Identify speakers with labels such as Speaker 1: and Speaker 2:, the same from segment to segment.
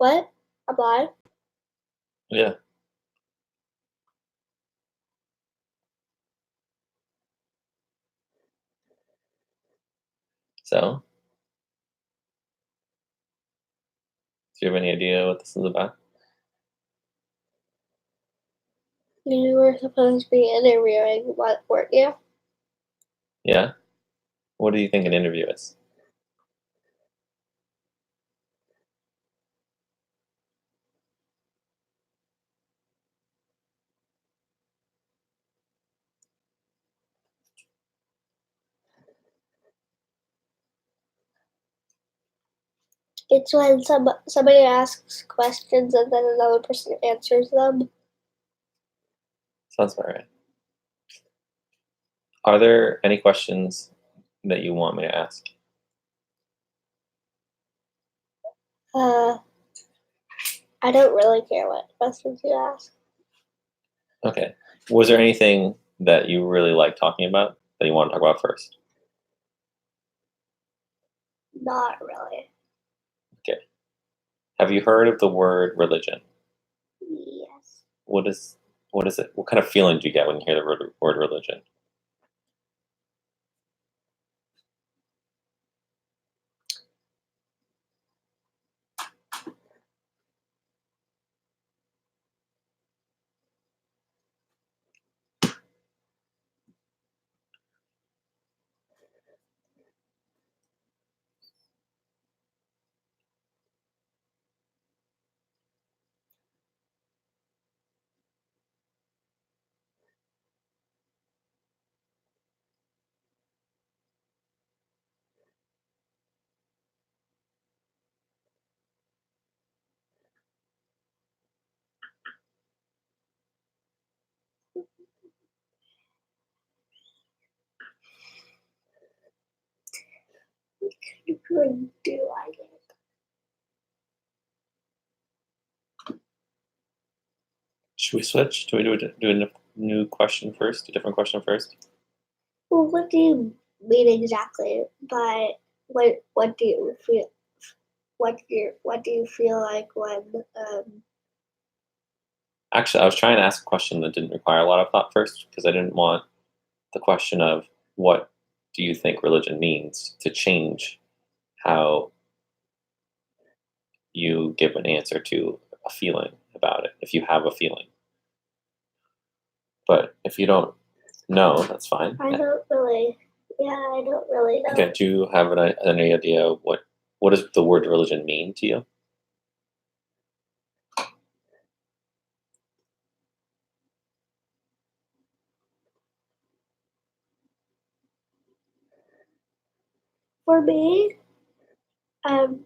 Speaker 1: What? Apply?
Speaker 2: Yeah. So, do you have any idea what this is about?
Speaker 1: You were supposed to be interviewing, what, weren't you?
Speaker 2: Yeah? What do you think an interview is?
Speaker 1: It's when somebody asks questions and then another person answers them.
Speaker 2: Sounds about right. Are there any questions that you want me to ask?
Speaker 1: I don't really care what questions you ask.
Speaker 2: Okay. Was there anything that you really like talking about that you want to talk about first?
Speaker 1: Not really.
Speaker 2: Okay. Have you heard of the word religion?
Speaker 1: Yes.
Speaker 2: What is it? What kind of feeling do you get when you hear the word religion?
Speaker 1: You could do, I guess.
Speaker 2: Should we switch? Do we do a new question first? A different question first?
Speaker 1: Well, what do you mean exactly by what do you feel? What do you feel like when
Speaker 2: Actually, I was trying to ask a question that didn't require a lot of thought first because I didn't want the question of what do you think religion means to change how you give an answer to a feeling about it, if you have a feeling. But if you don't know, that's fine.
Speaker 1: I don't really know.
Speaker 2: Okay, do you have any idea what does the word religion mean to you?
Speaker 1: For me, um,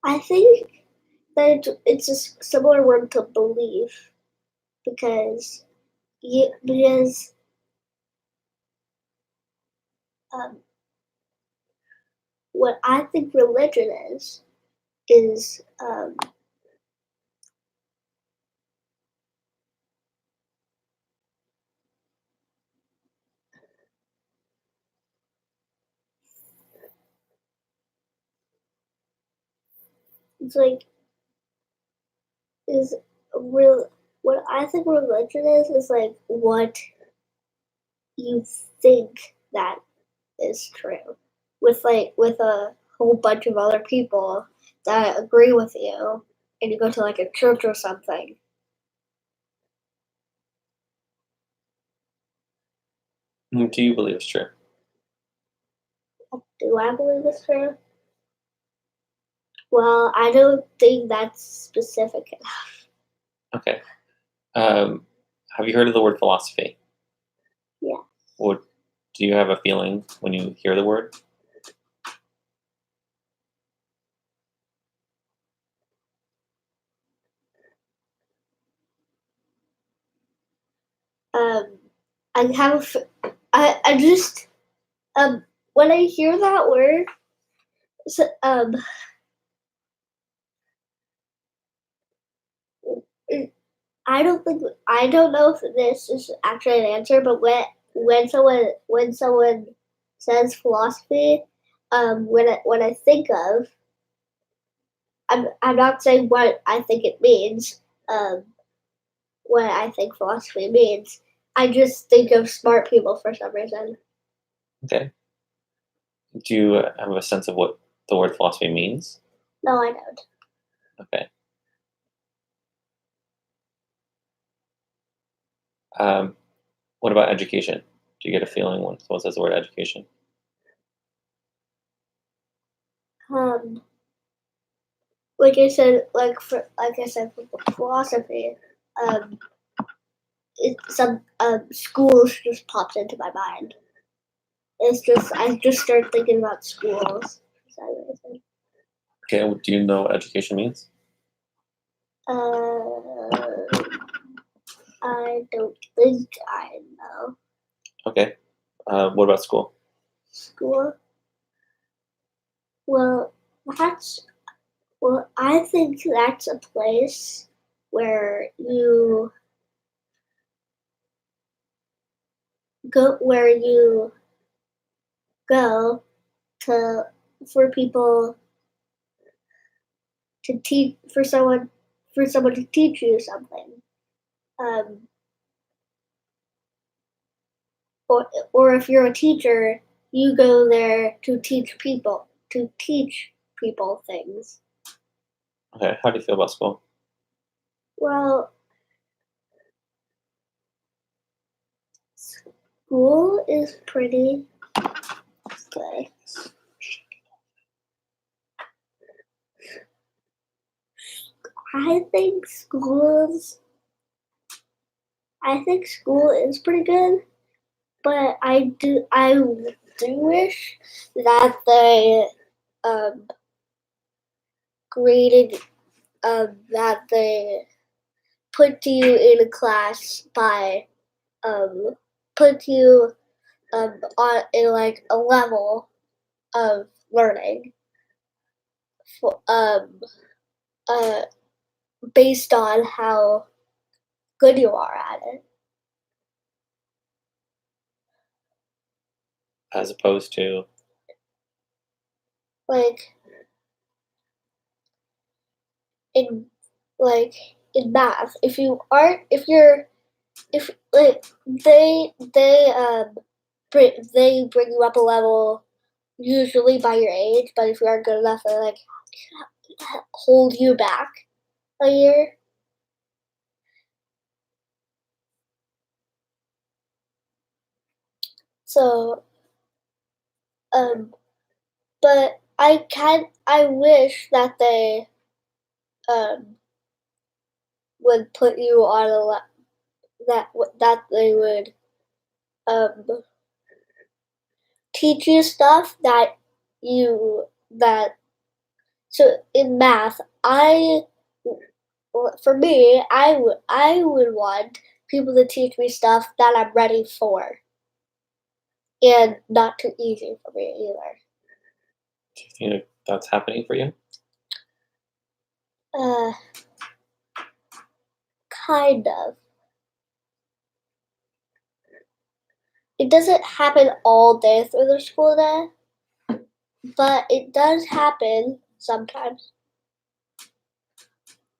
Speaker 1: I think that it's a similar word to belief because you because um, what I think religion is it's like is real. What I think religion is like what you think that is true with a whole bunch of other people that agree with you and you go to like a church or something.
Speaker 2: Do you believe it's true?
Speaker 1: Do I believe it's true? Well, I don't think that's specific enough.
Speaker 2: Okay. Have you heard of the word philosophy?
Speaker 1: Yeah.
Speaker 2: What do you have a feeling when you hear the word?
Speaker 1: Um, I have a I just when I hear that word, so, I don't know if this is actually an answer, but when someone says philosophy, when I think of I'm not saying what I think it means. What I think philosophy means. I just think of smart people for some reason.
Speaker 2: Okay. Do you have a sense of what the word philosophy means?
Speaker 1: No, I don't.
Speaker 2: Okay. Um, what about education? Do you get a feeling when someone says the word education?
Speaker 1: Um, like I said, for philosophy, um, some schools just pops into my mind. It's just I just start thinking about schools for some reason.
Speaker 2: Okay. Do you know what education means?
Speaker 1: Uh, I don't think I know.
Speaker 2: Okay. What about school?
Speaker 1: School. Well, that's I think that's a place where you where you go to for people to teach for someone to teach you something. Um, or if you're a teacher, you go there to teach people things.
Speaker 2: Okay. How do you feel about school?
Speaker 1: Well, school is pretty good. I think schools I think school is pretty good, but I do wish that they um graded that they put you in a class by um put you on in like a level of learning for, uh based on how good you are at it.
Speaker 2: As opposed to,
Speaker 1: Like in like in math, if like they bring you up a level usually by your age, but if you aren't good enough, they like hold you back a year. So um, but I wish that they um would put you on that they would um teach you stuff that so in math for me I would want people to teach me stuff that I'm ready for and not too easy for me either.
Speaker 2: do you think that's happening for you?
Speaker 1: Uh, kind of. It doesn't happen all day through the school day, but it does happen sometimes.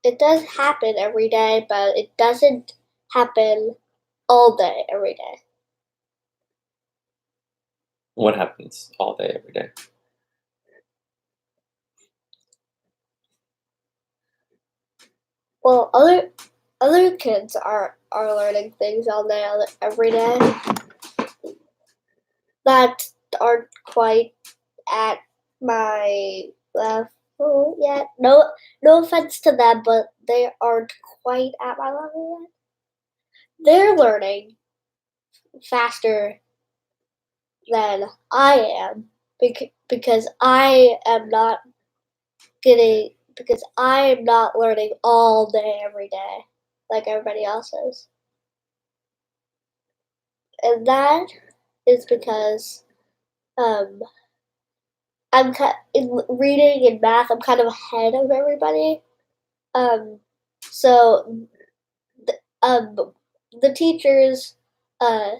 Speaker 1: It does happen every day, but it doesn't happen all day every day.
Speaker 2: What happens all day, every day?
Speaker 1: Well, other kids are learning things all day every day that aren't quite at my level yet. No offense to them, but they aren't quite at my level yet. They're learning faster than I am because I am not learning all day every day like everybody else is. And that is because um in reading and math I'm kind of ahead of everybody. Um so um the teachers uh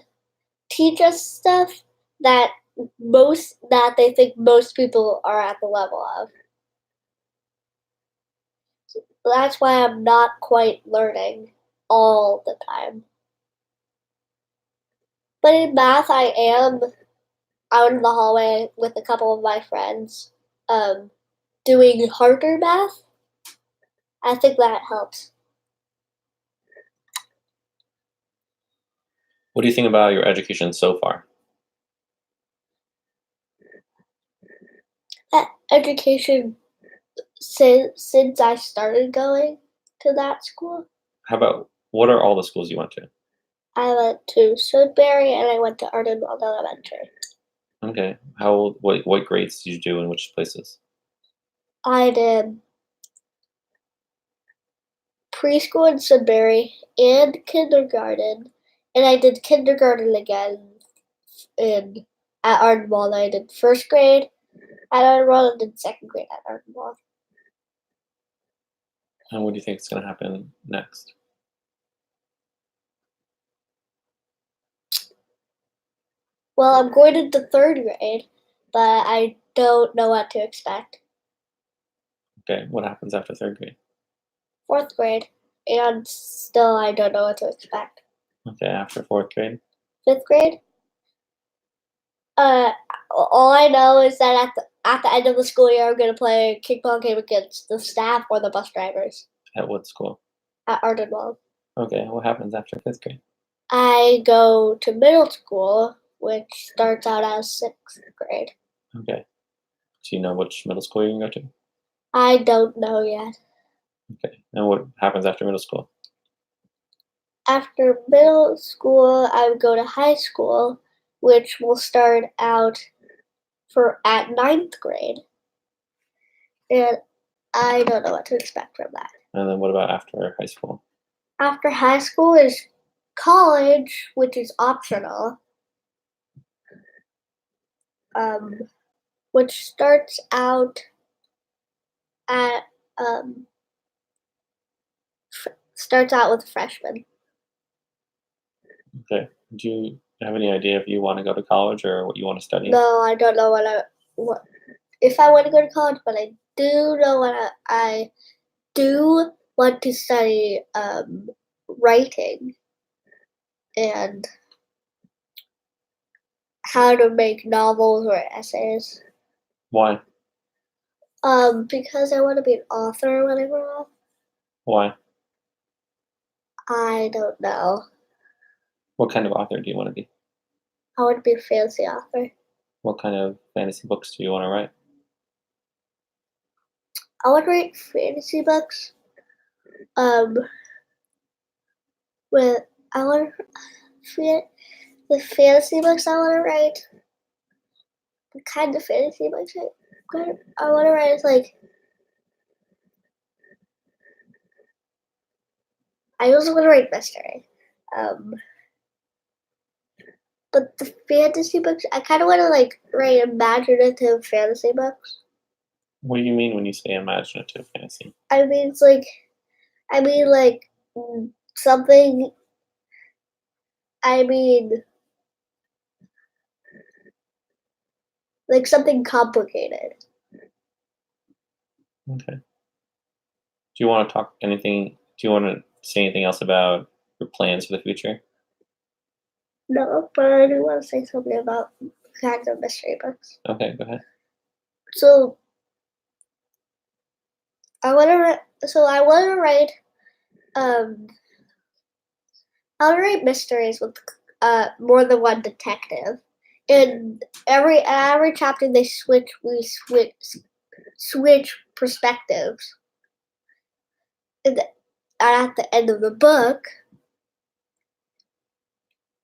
Speaker 1: teach us stuff that most that they think most people are at the level of. That's why I'm not quite learning all the time. But in math, I am out in the hallway with a couple of my friends, um, doing harder math. I think that helps.
Speaker 2: What do you think about your education so far?
Speaker 1: Education since I started going to that school,
Speaker 2: How about what are all the schools you went to?
Speaker 1: I went to Sudbury and I went to Ardenwald Elementary.
Speaker 2: Okay. How old, what grades did you do in which places?
Speaker 1: I did preschool in Sudbury and kindergarten, and I did kindergarten again in at Ardenwald. I did first grade at Ardenwald and did second grade at Ardenwald.
Speaker 2: And what do you think is going to happen next?
Speaker 1: Well, I'm going into third grade, but I don't know what to expect.
Speaker 2: Okay. What happens after third grade?
Speaker 1: Fourth grade, and still I don't know what to expect.
Speaker 2: Okay. After fourth grade?
Speaker 1: Fifth grade, uh, all I know is that at the end of the school year, I'm gonna play a kickball game against the staff or the bus drivers
Speaker 2: At what school?
Speaker 1: at Ardenwald.
Speaker 2: Okay. What happens after fifth grade?
Speaker 1: I go to middle school, which starts out as sixth grade.
Speaker 2: Okay. Do you know which middle school you're going to go to?
Speaker 1: I don't know yet.
Speaker 2: Okay. And what happens after middle school?
Speaker 1: After middle school, I would go to high school, which will start out at ninth grade, and I don't know what to expect from that.
Speaker 2: And then what about after high school?
Speaker 1: After high school is college, which is optional, um, which at um, starts out with freshmen.
Speaker 2: Okay. Do you have any idea if you want to go to college or what you want to study?
Speaker 1: No, I don't know what if I want to go to college, but I do know I do want to study writing and how to make novels or essays.
Speaker 2: Why?
Speaker 1: Because I want to be an author when I grow up.
Speaker 2: Why?
Speaker 1: I don't know.
Speaker 2: What kind of author do you want to be?
Speaker 1: I want to be a fantasy author.
Speaker 2: What kind of fantasy books do you want to write?
Speaker 1: I want to write fantasy books. Um, with I want the fantasy books I want to write. The kind of fantasy books I want to write is like I also want to write mystery. Um, but the fantasy books I kind of want to like write imaginative fantasy books.
Speaker 2: What do you mean when you say imaginative fantasy?
Speaker 1: I mean it's like I mean like something. I mean like something complicated.
Speaker 2: Okay. Do you want to talk anything? Do you want to say anything else about your plans for the future?
Speaker 1: No, but I do want to say something about kinds of mystery books.
Speaker 2: Okay, go ahead.
Speaker 1: So I want to write um I want to write mysteries with more than one detective. In every chapter they switch perspectives. And at the end of the book,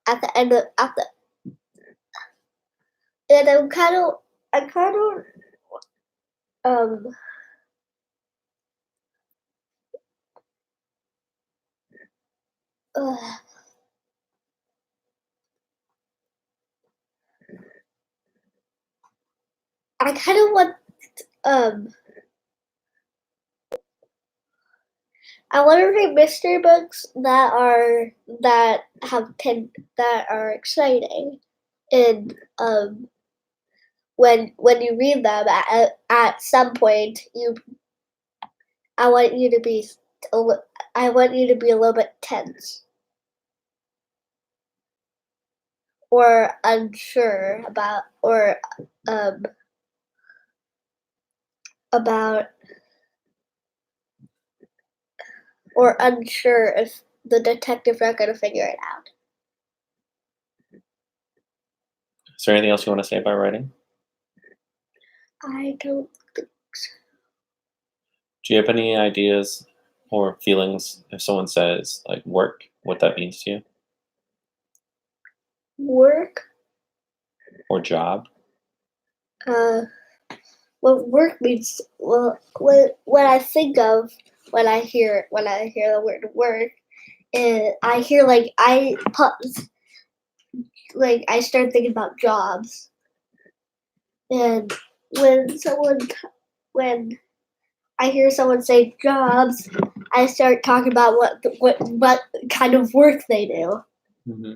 Speaker 1: at the end of at the and I kind of um uh, I kind of want um I want to read mystery books that that are exciting, and when you read them at some point I want you to be I want you to be a little bit tense or unsure um about or unsure if the detectives are going to figure it out.
Speaker 2: Is there anything else you want to say about writing?
Speaker 1: I don't think so.
Speaker 2: Do you have any ideas or feelings if someone says like work, what that means to you,
Speaker 1: Work.
Speaker 2: or job?
Speaker 1: Uh, what work means? Well, what I think of when I hear the word work, I hear I start thinking about jobs, and when someone when I hear someone say jobs, I start talking about what kind of work they do.
Speaker 2: Hmm.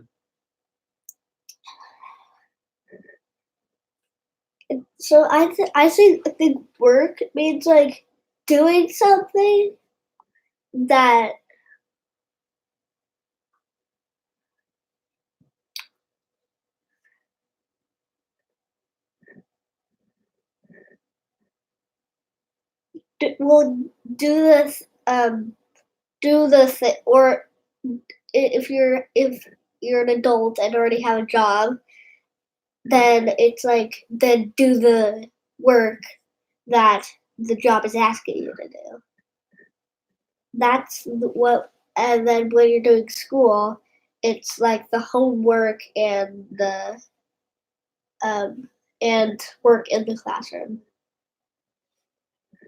Speaker 1: So I think work means like doing something that will do this do the thing, or if you're an adult and already have a job, then it's like then do the work that the job is asking you to do. That's what, and then when you're doing school, it's like the homework um and work in the classroom,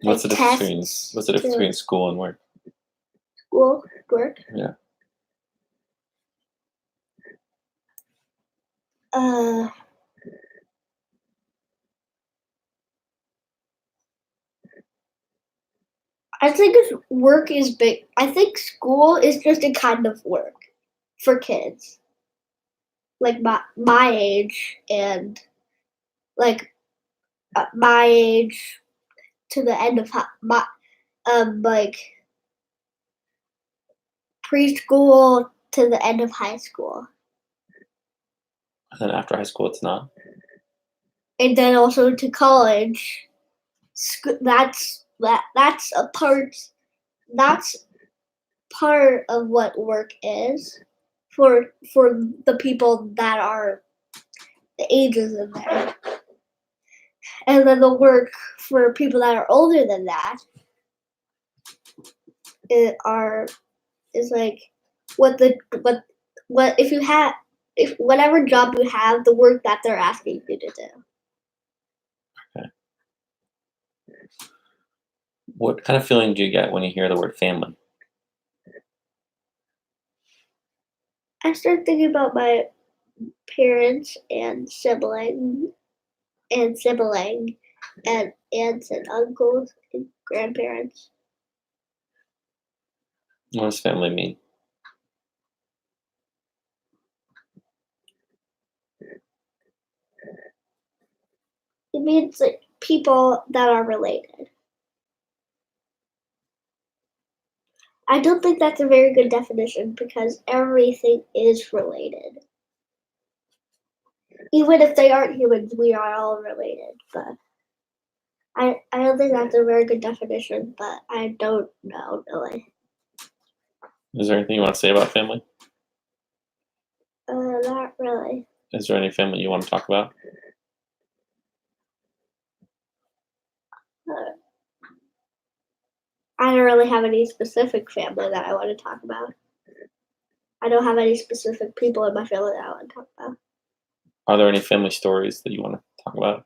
Speaker 2: What's
Speaker 1: like
Speaker 2: the difference between
Speaker 1: tests
Speaker 2: what's the difference
Speaker 1: to
Speaker 2: between school and work?
Speaker 1: school work.
Speaker 2: Yeah.
Speaker 1: Uh, I think work is big. I think school is just a kind of work for kids like my age and like my age to the end of my like preschool to the end of high school,
Speaker 2: And then after high school, it's not.
Speaker 1: and then also to college. That's a part. That's part of what work is for the people that are the ages in there, and then the work for people that are older than that it are is like what the what if you have if whatever job you have, the work that they're asking you to do.
Speaker 2: Okay. What kind of feeling do you get when you hear the word family?
Speaker 1: I start thinking about my parents and sibling and aunts and uncles and grandparents.
Speaker 2: What does family mean?
Speaker 1: It means like people that are related. I don't think that's a very good definition because everything is related. Even if they aren't humans, we are all related. But I don't think that's a very good definition, but I don't know really.
Speaker 2: Is there anything you want to say about family?
Speaker 1: Not really.
Speaker 2: Is there any family you want to talk about?
Speaker 1: Uh, I don't really have any specific family that I want to talk about. I don't have any specific people in my family that I want to talk about.
Speaker 2: Are there any family stories that you want to talk about?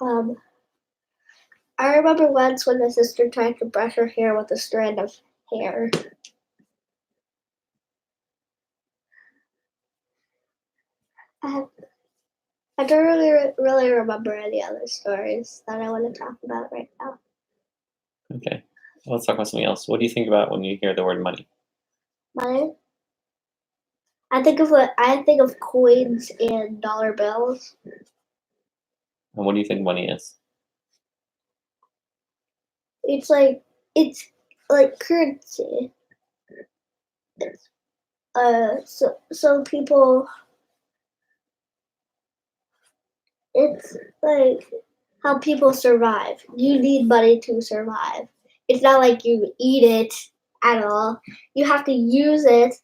Speaker 1: Um, I remember once when my sister tried to brush her hair with a strand of hair. I, I don't really remember any other stories that I want to talk about right now.
Speaker 2: Okay. Let's talk about something else. What do you think about when you hear the word money?
Speaker 1: Money. I think of coins and dollar bills.
Speaker 2: And what do you think money is?
Speaker 1: It's like currency. It's, so people. It's like how people survive. You need money to survive. It's not like you eat it at all. You have to use it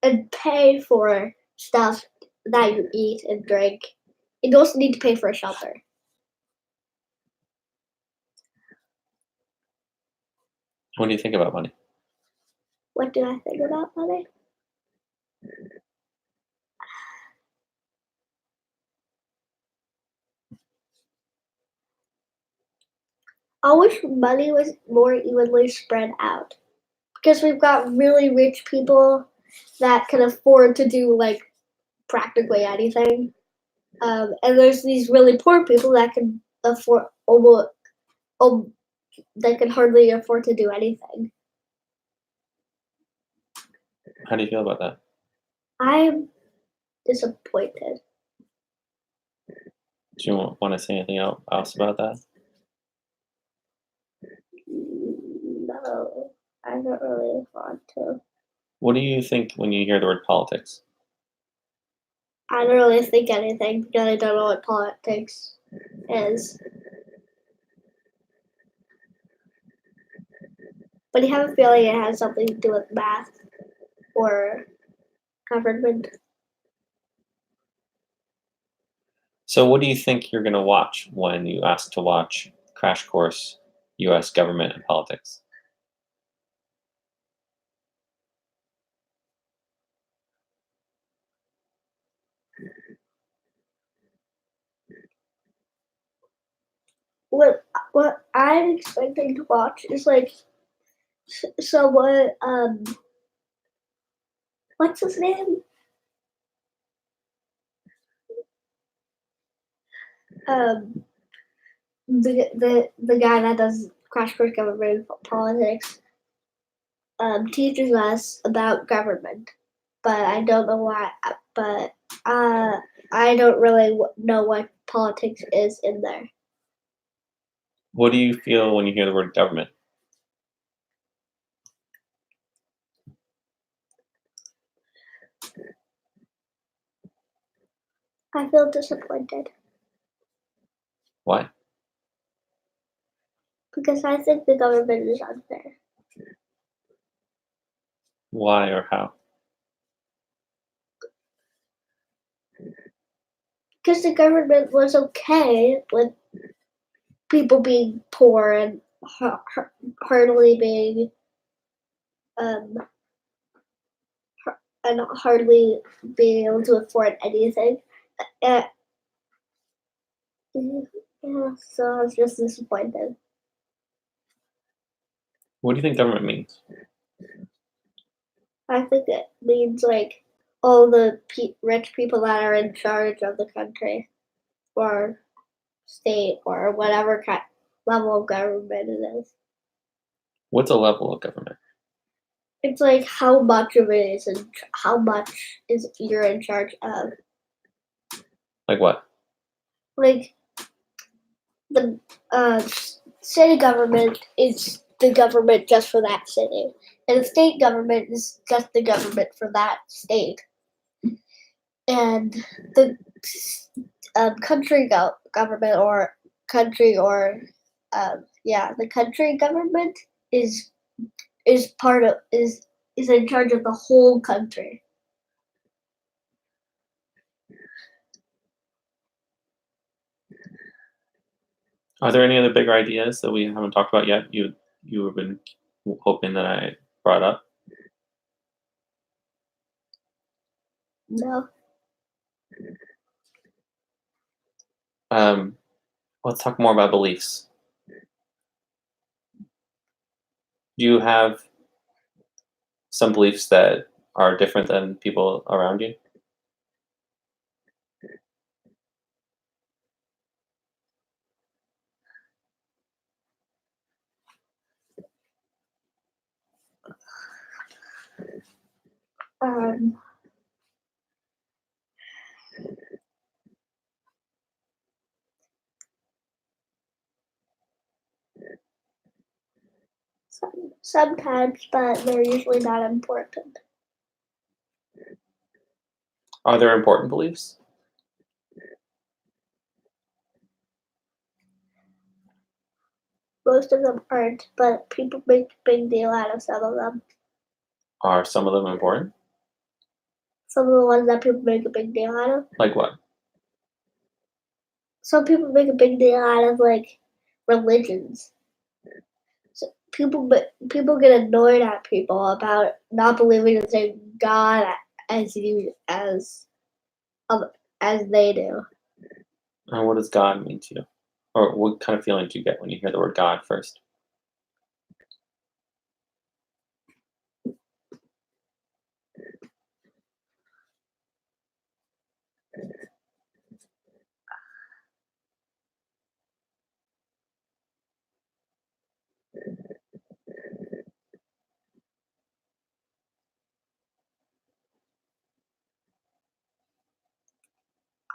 Speaker 1: and pay for stuff that you eat and drink. You also need to pay for a shelter.
Speaker 2: What do you think about money?
Speaker 1: What do I think about money? I wish money was more evenly spread out because we've got really rich people that can afford to do like practically anything, and there's these really poor people that can afford almost um, that can hardly afford to do anything.
Speaker 2: How do you feel about that?
Speaker 1: I'm disappointed.
Speaker 2: Do you want to say anything else about that?
Speaker 1: No, I don't really want to.
Speaker 2: What do you think when you hear the word politics?
Speaker 1: I don't really think anything because I don't know what politics is. But I have a feeling it has something to do with math or government.
Speaker 2: So, what do you think you're going to watch when you ask to watch Crash Course U.S. Government and Politics?
Speaker 1: What I'm expecting to watch is like someone what's his name? Um the guy that does Crash Course Government Politics teaches us about government, but I don't know why. But uh, I don't really know what politics is in there.
Speaker 2: What do you feel when you hear the word government?
Speaker 1: I feel disappointed
Speaker 2: Why?
Speaker 1: because I think the government is unfair.
Speaker 2: Why or how?
Speaker 1: Because the government was okay with people being poor and hardly being um and hardly being able to afford anything. Uh, yeah, so I was just disappointed.
Speaker 2: What do you think government means?
Speaker 1: I think it means like all the rich people that are in charge of the country or state or whatever level of government it is.
Speaker 2: What's a level of government?
Speaker 1: It's like how much of it is and how much is you're in charge of.
Speaker 2: Like what?
Speaker 1: Like the city government is the government just for that city, and the state government is just the government for that state, and the country government or country or yeah, the country government is is part of is in charge of the whole country.
Speaker 2: Are there any other bigger ideas that we haven't talked about yet? You have been hoping that I brought up.
Speaker 1: No,
Speaker 2: Um, let's talk more about beliefs. Do you have some beliefs that are different than people around you?
Speaker 1: Um, sometimes, but they're usually not important.
Speaker 2: Are there important beliefs?
Speaker 1: Most of them aren't, but people make a big deal out of some of them.
Speaker 2: Are some of them important?
Speaker 1: Some of the ones that people make a big deal out of.
Speaker 2: Like what?
Speaker 1: Some people make a big deal out of like religions. So people get annoyed at people about not believing in the same God as you um, as they do.
Speaker 2: And what does God mean to you? Or what kind of feeling do you get when you hear the word God first?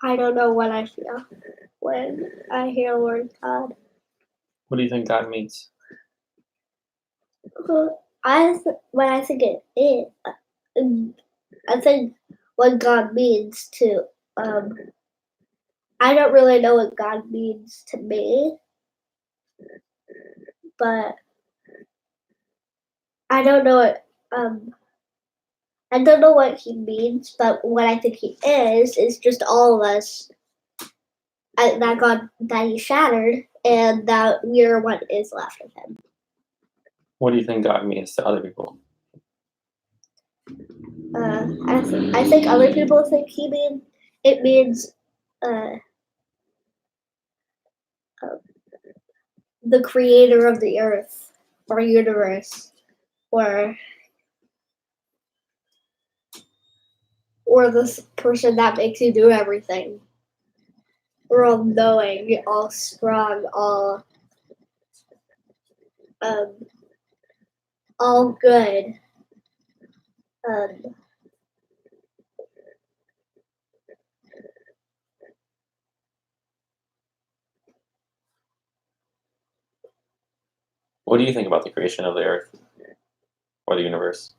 Speaker 1: I don't know what I feel when I hear the word God.
Speaker 2: What do you think God means?
Speaker 1: What I think it is, I think what God means to um, I don't really know what God means to me, but I don't know what I don't know what he means, but what I think he is just all of us that God that he shattered, and that we're what is left of him.
Speaker 2: What do you think God means to other people?
Speaker 1: I think other people think it means uh, uh, the creator of the earth or universe, or this person that makes you do everything. We're all knowing, all strong, um, all good. Um,
Speaker 2: What do you think about the creation of the earth or the universe?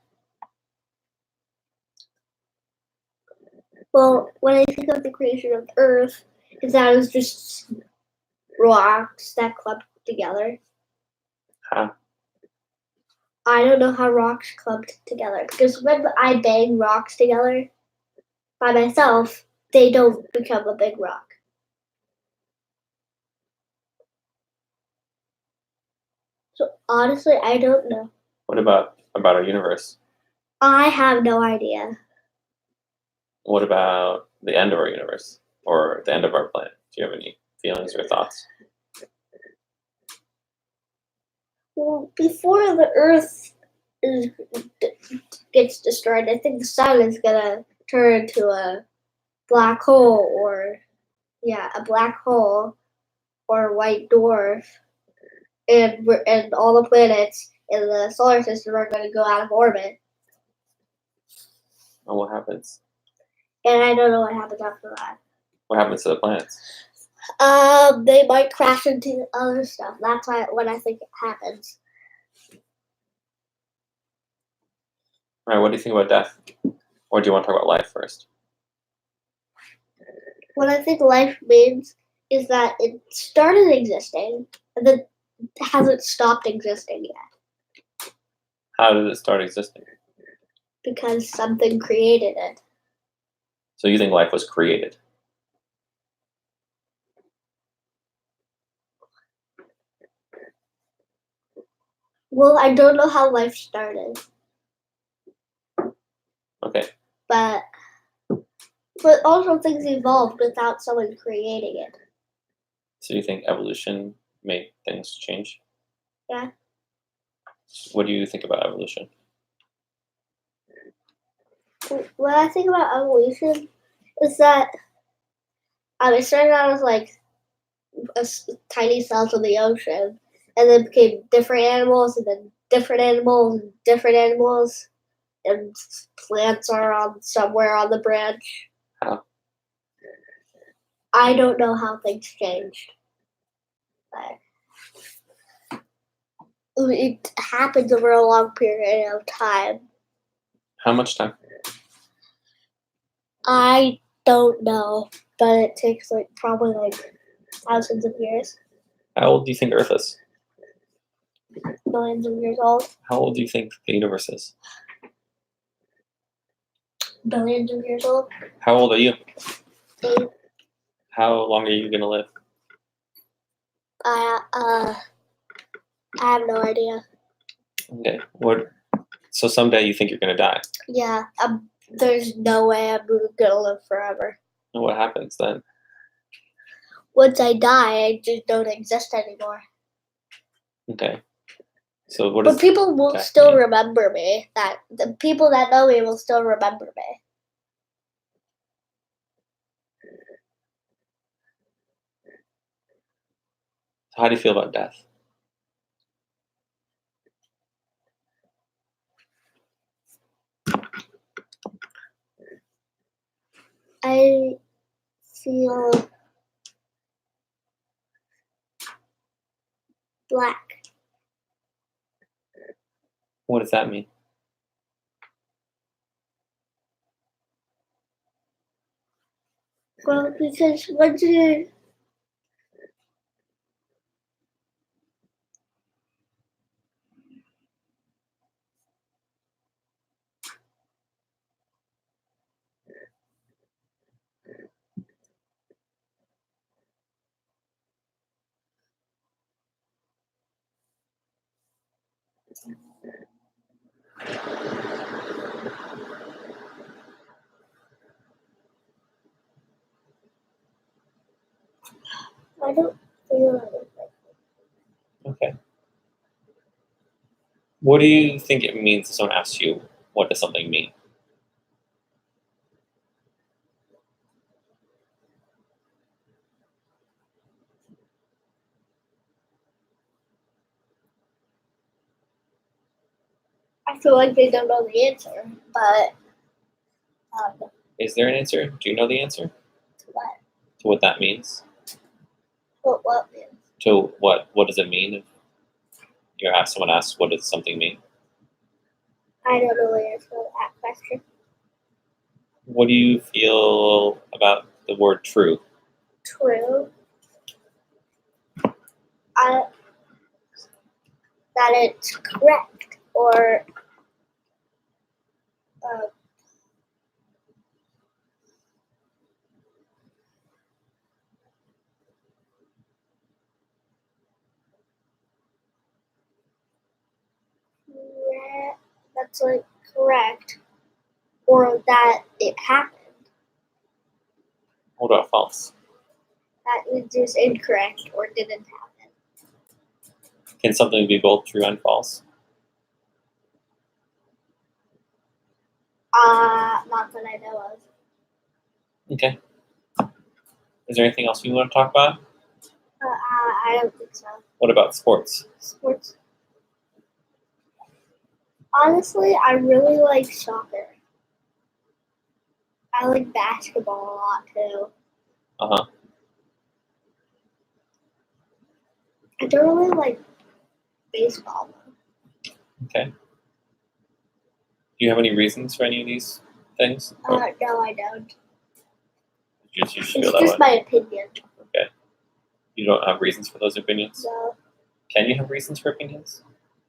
Speaker 1: well, when I think of the creation of Earth, is that it was just rocks that clumped together.
Speaker 2: How?
Speaker 1: I don't know how rocks clumped together, because when I bang rocks together by myself, they don't become a big rock. So honestly, I don't know.
Speaker 2: What about our universe?
Speaker 1: I have no idea.
Speaker 2: What about the end of our universe or the end of our planet? Do you have any feelings or thoughts?
Speaker 1: Well, before the Earth is, gets destroyed, I think the sun is gonna turn into a black hole, or a black hole or a white dwarf, and all the planets in the solar system are going to go out of orbit.
Speaker 2: And what happens?
Speaker 1: And I don't know what happens after that.
Speaker 2: What happens to the planets?
Speaker 1: They might crash into other stuff. That's what I think happens.
Speaker 2: All right, what do you think about death? Or do you want to talk about life first?
Speaker 1: What I think life means is that it started existing and then hasn't stopped existing yet.
Speaker 2: How did it start existing?
Speaker 1: Because something created it.
Speaker 2: So you think life was created?
Speaker 1: Well, I don't know how life started.
Speaker 2: Okay.
Speaker 1: But also things evolved without someone creating it.
Speaker 2: So you think evolution made things change?
Speaker 1: Yeah.
Speaker 2: What do you think about evolution?
Speaker 1: What I think about evolution is that it started out as like tiny cells in the ocean, and then became different animals, and then different animals, and different animals. and plants are on somewhere on the branch.
Speaker 2: How?
Speaker 1: I don't know how things changed. But it happens over a long period of time.
Speaker 2: How much time?
Speaker 1: I don't know, but it takes probably thousands of years,
Speaker 2: How old do you think Earth is?
Speaker 1: millions of years old,
Speaker 2: How old do you think the universe is?
Speaker 1: billions of years old.
Speaker 2: How old are you?
Speaker 1: 8.
Speaker 2: How long are you gonna live?
Speaker 1: I have no idea.
Speaker 2: Okay. What? So someday you think you're gonna die.
Speaker 1: Yeah, there's no way I'm gonna live forever.
Speaker 2: And what happens then?
Speaker 1: Once I die, I just don't exist anymore.
Speaker 2: Okay. So what
Speaker 1: But
Speaker 2: does
Speaker 1: people will
Speaker 2: that
Speaker 1: still
Speaker 2: mean?
Speaker 1: remember me. That the people that know me will still remember me.
Speaker 2: How do you feel about death?
Speaker 1: I feel black.
Speaker 2: What does that mean?
Speaker 1: Well, because once you I don't feel anything.
Speaker 2: Okay. What do you think it means if someone asks you, what does something mean?
Speaker 1: I feel like they don't know the answer, but
Speaker 2: Is there an answer? Do you know the answer
Speaker 1: to what?
Speaker 2: to what that means?
Speaker 1: What means?
Speaker 2: To what does it mean if someone asks what does something mean?
Speaker 1: I don't know the answer to that question.
Speaker 2: What do you feel about the word true?
Speaker 1: True. I that it's correct or uh, that's correct or that it happened.
Speaker 2: What about false?
Speaker 1: That means it's incorrect or didn't happen.
Speaker 2: Can something be both true and false?
Speaker 1: Not that I know of.
Speaker 2: Okay. Is there anything else you want to talk about?
Speaker 1: I don't think so.
Speaker 2: What about sports?
Speaker 1: Sports. Honestly, I really like soccer. I like basketball a lot too.
Speaker 2: Uh-huh.
Speaker 1: I don't really like baseball though.
Speaker 2: Okay. Do you have any reasons for any of these things? Or
Speaker 1: No, I don't.
Speaker 2: you just
Speaker 1: It's
Speaker 2: feel that
Speaker 1: just
Speaker 2: way?
Speaker 1: my opinion.
Speaker 2: Okay. You don't have reasons for those opinions?
Speaker 1: So
Speaker 2: Can you have reasons for opinions?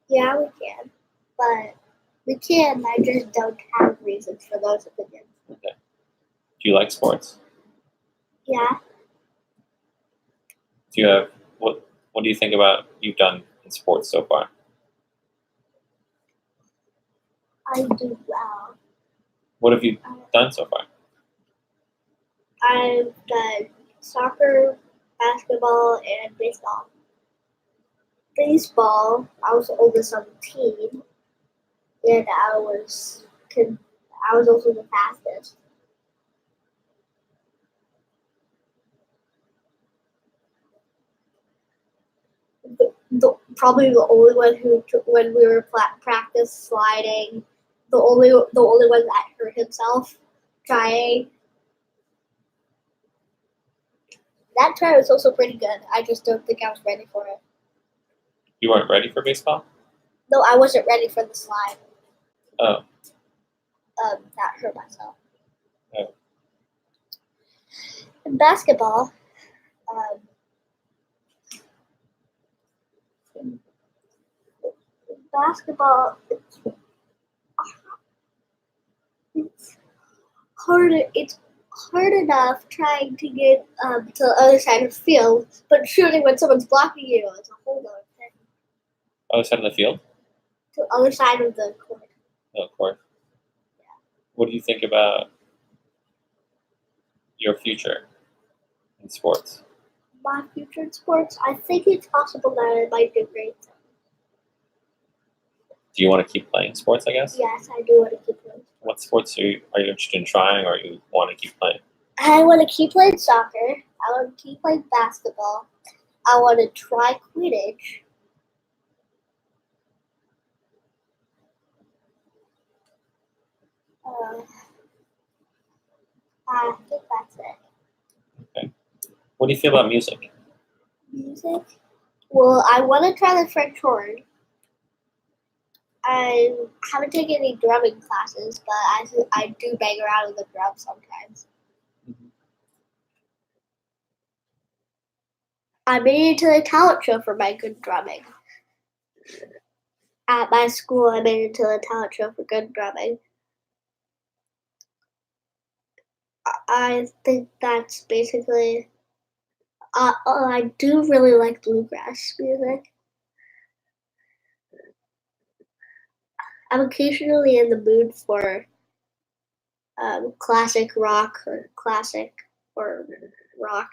Speaker 1: yeah, we can, but we can. I just don't have reasons for those opinions.
Speaker 2: Okay. Do you like sports?
Speaker 1: Yeah,
Speaker 2: Do you have what do you think about you've done in sports so far?
Speaker 1: I do well.
Speaker 2: What have you done so far?
Speaker 1: I've done soccer, basketball, and baseball. Baseball, I was the oldest on the team, and I was also the fastest. Probably the only one who when we were practice sliding, the only one that hurt himself trying. That try was also pretty good. I just don't think I was ready for it.
Speaker 2: You weren't ready for baseball?
Speaker 1: No, I wasn't ready for the slide.
Speaker 2: Oh.
Speaker 1: That hurt myself.
Speaker 2: Oh.
Speaker 1: In basketball, in basketball, it's harder. It's hard enough trying to get to the other side of the field, but shooting when someone's blocking you is a whole other thing.
Speaker 2: Other side of the field?
Speaker 1: To the other side of the court.
Speaker 2: Oh, of course. What do you think about your future in sports?
Speaker 1: My future in sports, I think it's possible that I might do great.
Speaker 2: Do you want to keep playing sports, I guess?
Speaker 1: Yes, I do want to keep playing.
Speaker 2: What sports are you interested in trying, or you want to keep playing?
Speaker 1: I want to keep playing soccer. I want to keep playing basketball. I want to try Quidditch. I think that's it.
Speaker 2: Okay. What do you feel about music?
Speaker 1: Music? Well, I want to try the French horn. I haven't taken any drumming classes, but I do bang around with the drums sometimes.
Speaker 2: Mm-hmm.
Speaker 1: I made it to the talent show for my good drumming. At my school, I made it to the talent show for good drumming. I think that's basically. I do really like bluegrass music. I'm occasionally in the mood for classic rock or rock.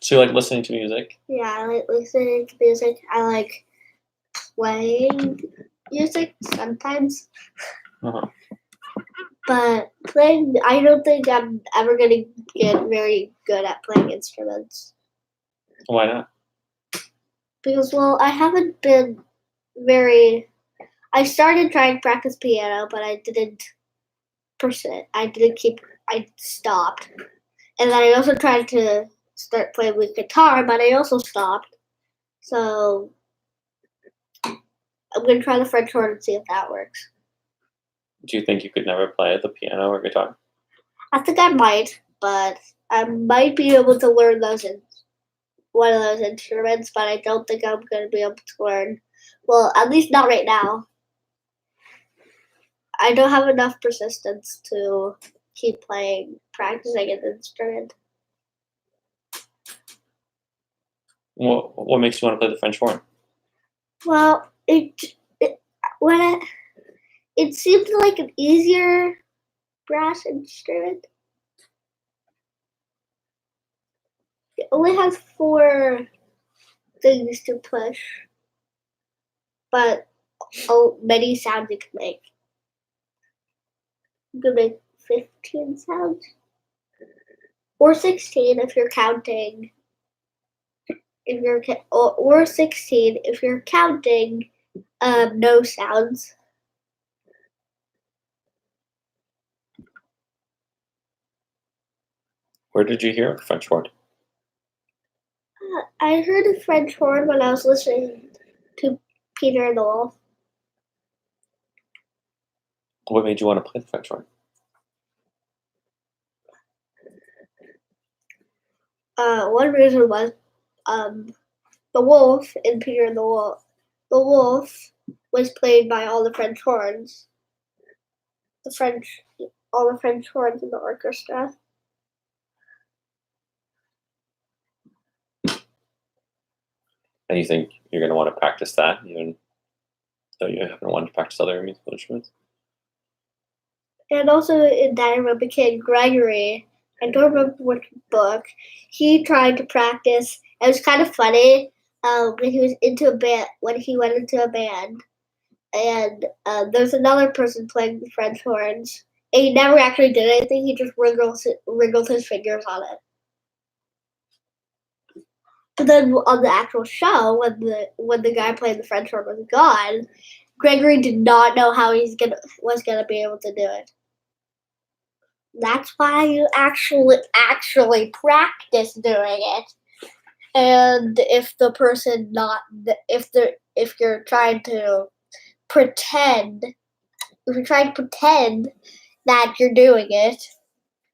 Speaker 2: So you like listening to music?
Speaker 1: Yeah, I like listening to music. I like playing music sometimes.
Speaker 2: Uh-huh.
Speaker 1: But playing, I don't think I'm ever going to get very good at playing instruments.
Speaker 2: Why not?
Speaker 1: Because, well, I haven't been very. I started trying to practice piano, but I didn't pursue it. I stopped. And then I also tried to start playing with guitar, but I also stopped. So I'm going to try the French horn and see if that works.
Speaker 2: Do you think you could never play the piano or guitar?
Speaker 1: I think I might, but I might be able to learn one of those instruments, but I don't think I'm going to be able to learn. Well, at least not right now. I don't have enough persistence to keep practicing an instrument.
Speaker 2: What makes you want to play the French horn?
Speaker 1: Well, it seemed like an easier brass instrument. It only has 4 things to push, but many sounds you can make. You can make 15 sounds, or 16 if you're counting. Or 16 if you're counting no sounds.
Speaker 2: Where did you hear the French horn?
Speaker 1: I heard the French horn when I was listening to Peter and the Wolf.
Speaker 2: What made you want to play the French horn?
Speaker 1: One reason was the wolf in Peter and the Wolf. The wolf was played by all the French horns. All the French horns in the orchestra.
Speaker 2: And you think you're going to want to practice that, even though you haven't wanted to practice other musical instruments?
Speaker 1: And also in Diary Kid, Gregory, I don't remember which book, he tried to practice. It was kind of funny when he was when he went into a band. And there's another person playing the French horns. And he never actually did anything, he just wriggled his fingers on it. But then on the actual show, when the guy playing the French horn was gone, Gregory did not know how was gonna be able to do it. That's why you actually practice doing it. And if the person not if you're trying to pretend that you're doing it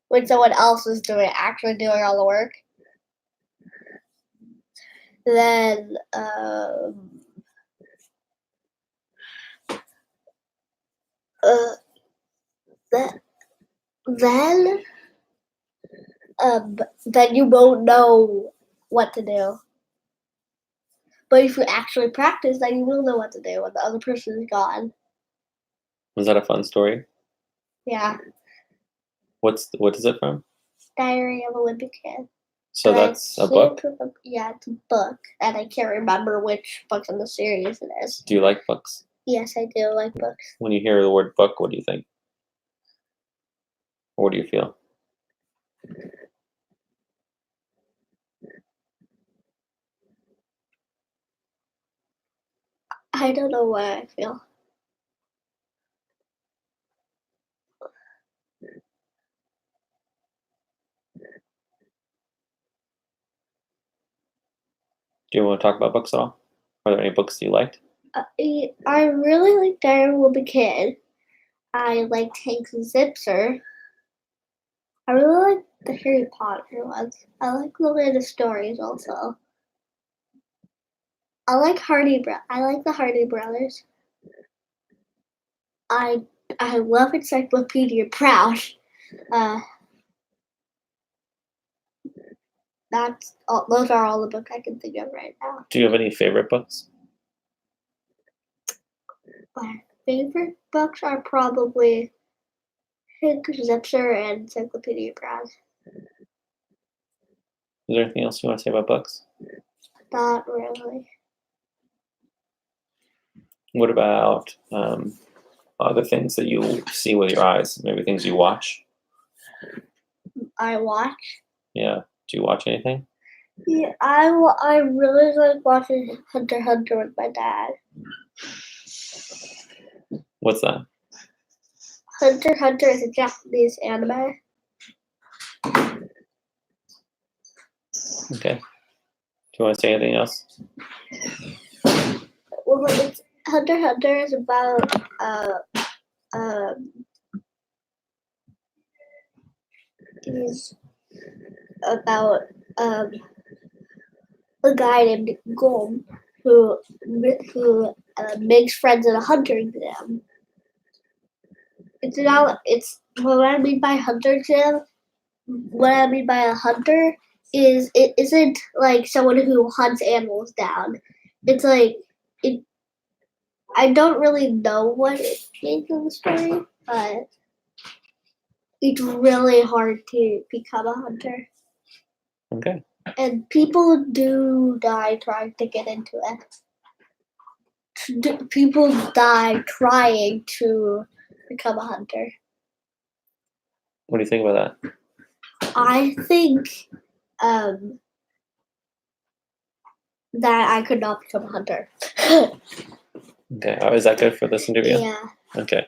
Speaker 1: when someone else is actually doing all the work, then then then you won't know what to do. But if you actually practice, then you will know what to do when the other person is gone.
Speaker 2: Was that a fun story?
Speaker 1: Yeah.
Speaker 2: What is it from?
Speaker 1: Diary of a Wimpy Kid.
Speaker 2: So that's a book?
Speaker 1: Yeah, it's a book, and I can't remember which book in the series it is.
Speaker 2: Do you like books?
Speaker 1: Yes, I do like books.
Speaker 2: When you hear the word book, what do you think? Or what do you feel?
Speaker 1: I don't know what I feel.
Speaker 2: Do you want to talk about books at all? Are there any books you liked?
Speaker 1: I really like Diary of a Wimpy Kid. I liked Hank Zipser. I really like the Harry Potter ones. I like the Leander stories also. I like the Hardy Brothers. I love Encyclopedia Proud. Those are all the books I can think of right now.
Speaker 2: Do you have any favorite books?
Speaker 1: My favorite books are probably Hank Zipser and Encyclopedia Proud.
Speaker 2: Is there anything else you want to say about books?
Speaker 1: Not really.
Speaker 2: What about other things that you see with your eyes? Maybe things you watch?
Speaker 1: I watch.
Speaker 2: Yeah. Do you watch anything?
Speaker 1: Yeah, I really like watching Hunter x Hunter with my dad.
Speaker 2: What's that?
Speaker 1: Hunter x Hunter is a Japanese anime.
Speaker 2: Okay. Do you want to say anything else?
Speaker 1: Well, Hunter x Hunter is about a guy named Gom who makes friends in a hunter exam. It's what I mean by hunter exam. What I mean by a hunter is it isn't like someone who hunts animals down. It's like I don't really know what it means in the story, but it's really hard to become a hunter.
Speaker 2: Okay.
Speaker 1: And people do die trying to get into it. People die trying to become a hunter.
Speaker 2: What do you think about that?
Speaker 1: I think that I could not become a hunter.
Speaker 2: Okay. Is that good for this interview?
Speaker 1: Yeah.
Speaker 2: Okay.